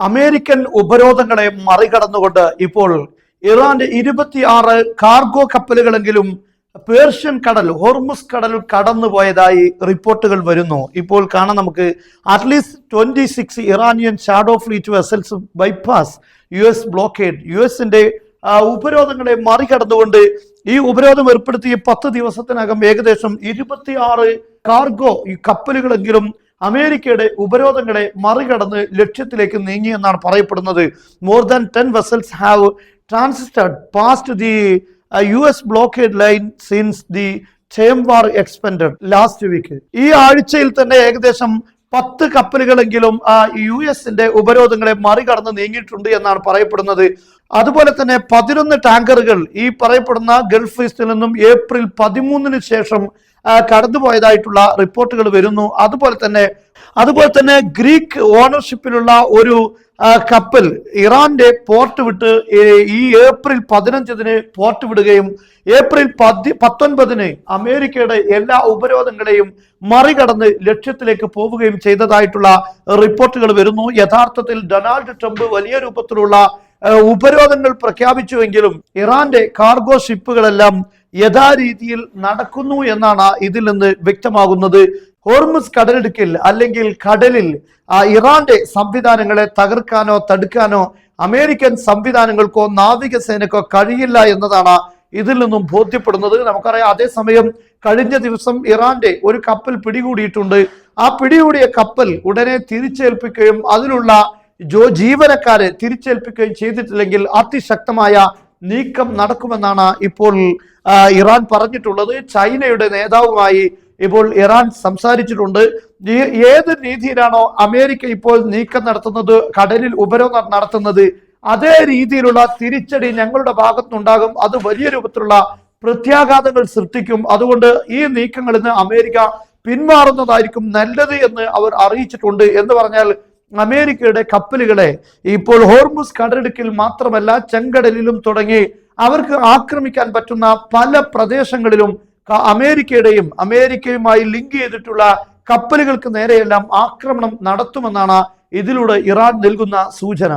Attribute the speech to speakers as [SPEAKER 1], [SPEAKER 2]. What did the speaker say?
[SPEAKER 1] American ഉപരോധങ്ങളെ മറികടന്നുകൊണ്ട് ഇപ്പോൾ ഇറാന്റെ 26 കാർഗോ കപ്പലുകളെങ്കിലും പേർഷ്യൻ കടൽ ഹോർമുസ് കടൽ കടന്നുപോയതായി റിപ്പോർട്ടുകൾ വരുന്നു. ഇപ്പോൾ കാണാം നമുക്ക് at least 26 Iranian shadow fleet vessels bypass US blockade. US-ന്റെ ഉപരോധങ്ങളെ മറികടന്നുകൊണ്ട് ഈ ഉപരോധം ഏർപ്പെടുത്തിയ 10 ദിവസത്തിനകം ഏകദേശം 26 കാർഗോ കപ്പലുകളെങ്കിലും അമേരിക്കയുടെ ഉപരോധങ്ങളെ മറികടന്ന് ലക്ഷ്യത്തിലേക്ക് നീങ്ങി എന്നാണ് പറയപ്പെടുന്നത്. More than 10 vessels have transited past the US blockade line since the chamber expanded last week. ഈ ആഴ്ചയിൽ തന്നെ ഏകദേശം 10 കപ്പലുകളെങ്കിലും US-ന്റെ ഉപരോധങ്ങളെ മറികടന്ന് നീങ്ങിയിട്ടുണ്ട് എന്നാണ് പറയപ്പെടുന്നത്. അതുപോലെ തന്നെ 11 ടാങ്കറുകൾ ഈ പറയപ്പെടുന്ന ഗൾഫ് ഈസ്റ്റിൽ നിന്നും ഏപ്രിൽ 13-ന് ശേഷം കടന്നുപോയതായിട്ടുള്ള റിപ്പോർട്ടുകൾ വരുന്നു. അതുപോലെ തന്നെ ഗ്രീക്ക് ഓണർഷിപ്പിലുള്ള ഒരു കപ്പൽ ഇറാന്റെ പോർട്ട് വിട്ട് ഈ ഏപ്രിൽ 15-ന് പോർട്ട് വിടുകയും ഏപ്രിൽ 19-ന് അമേരിക്കയുടെ എല്ലാ ഉപരോധങ്ങളെയും മറികടന്ന് ലക്ഷ്യത്തിലേക്ക് പോവുകയും ചെയ്തതായിട്ടുള്ള റിപ്പോർട്ടുകൾ വരുന്നു. യഥാർത്ഥത്തിൽ ഡൊണാൾഡ് ട്രംപ് വലിയ രൂപത്തിലുള്ള ഉപരോധങ്ങൾ പ്രഖ്യാപിച്ചുവെങ്കിലും ഇറാന്റെ കാർഗോ ഷിപ്പുകളെല്ലാം യഥാരീതിയിൽ നടക്കുന്നു എന്നാണ് ഇതിൽ നിന്ന് വ്യക്തമാകുന്നത്. ഹോർമുസ് കടലിടുക്കിൽ അല്ലെങ്കിൽ കടലിൽ ഇറാന്റെ സംവിധാനങ്ങളെ തകർക്കാനോ തടുക്കാനോ അമേരിക്കൻ സംവിധാനങ്ങൾക്കോ നാവികസേനക്കോ കഴിയില്ല എന്നതാണ് ഇതിൽ നിന്നും ബോധ്യപ്പെടുന്നത്. നമുക്കറിയാം, അതേസമയം കഴിഞ്ഞ ദിവസം ഇറാന്റെ ഒരു കപ്പൽ പിടികൂടിയിട്ടുണ്ട്. ആ പിടികൂടിയ കപ്പൽ ഉടനെ തിരിച്ചേൽപ്പിക്കുകയും അതിലുള്ള ജീവനക്കാരെ തിരിച്ചേൽപ്പിക്കുകയും ചെയ്തിട്ടില്ലെങ്കിൽ അതിശക്തമായ നീക്കം നടക്കുമെന്നാണ് ഇപ്പോൾ ഇറാൻ പറഞ്ഞിട്ടുള്ളത്. ചൈനയുടെ നേതാവുമായി ഇപ്പോൾ ഇറാൻ സംസാരിച്ചിട്ടുണ്ട്. ഏത് രീതിയിലാണോ അമേരിക്ക ഇപ്പോൾ നീക്കം നടത്തുന്നത്, കടലിൽ ഉപരോധം നടത്തുന്നത്, അതേ രീതിയിലുള്ള തിരിച്ചടി ഞങ്ങളുടെ ഭാഗത്തുനിന്നുണ്ടാകും. അത് വലിയ രൂപത്തിലുള്ള പ്രത്യാഘാതങ്ങൾ സൃഷ്ടിക്കും. അതുകൊണ്ട് ഈ നീക്കങ്ങളിൽ നിന്ന് അമേരിക്ക പിന്മാറുന്നതായിരിക്കും നല്ലത് എന്ന് അവർ അറിയിച്ചിട്ടുണ്ട്. എന്ന് പറഞ്ഞാൽ അമേരിക്കയുടെ കപ്പലുകളെ ഇപ്പോൾ ഹോർമുസ് കടലിടുക്കിൽ മാത്രമല്ല ചെങ്കടലിലും തുടങ്ങി അവർക്ക് ആക്രമിക്കാൻ പറ്റുന്ന പല പ്രദേശങ്ങളിലും അമേരിക്കയുമായി ലിങ്ക് ചെയ്തിട്ടുള്ള കപ്പലുകൾക്ക് നേരെയെല്ലാം ആക്രമണം നടത്തുമെന്നാണ് ഇതിലൂടെ ഇറാൻ നൽകുന്ന സൂചന.